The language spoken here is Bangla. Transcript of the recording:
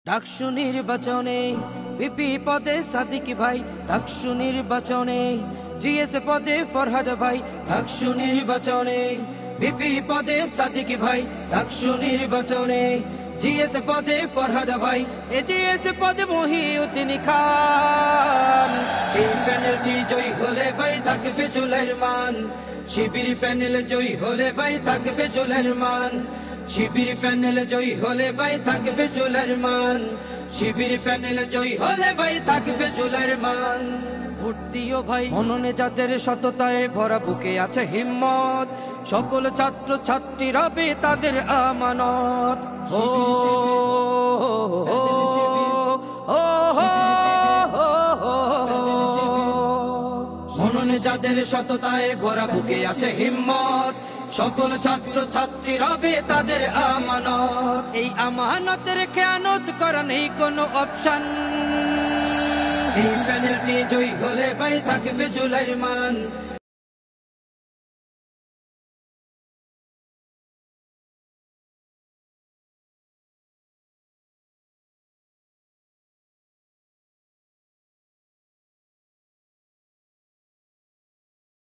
ডাকসু নির্বাচনে ভিপি পদে সাদিক ভাই, ডাকসু নির্বাচনে জিএস পদে ফরহাদ ভাই, ডাকসু নির্বাচনে ভিপি পদে সাদিক ভাই, ডাকসু নির্বাচনে জিএস পদে ফরহাদ ভাই, জিএস পদে মহিউদ্দিন খান। এই প্যানেলটি জয়ী হলে ভাই থাকবে সুলাইমান, শিবির প্যানেল জয়ী হলে ভাই থাকবে সুলাইমান, শিবির প্যানেল জয়ী হলে ভাই থাকবে সুলাইমান, শিবির প্যানেল জয়ী হলে ভাই থাকবে সুলাইমান। ভোট দিও ভাই মননে যাদের সততায় ভরা, বুকে আছে হিম্মত, সকল ছাত্র ছাত্রী রবে তাদের আমানত। মননে যাদের সততায় ভরা, বুকে আছে হিম্মত, সকল ছাত্র ছাত্রী রবে তাদের আমানত। এই আমানতের খেয়ানত করা নেই কোনো অপশন। এই প্যানেলটি জয়ী হলে ভাই থাকবে সুলাইমান,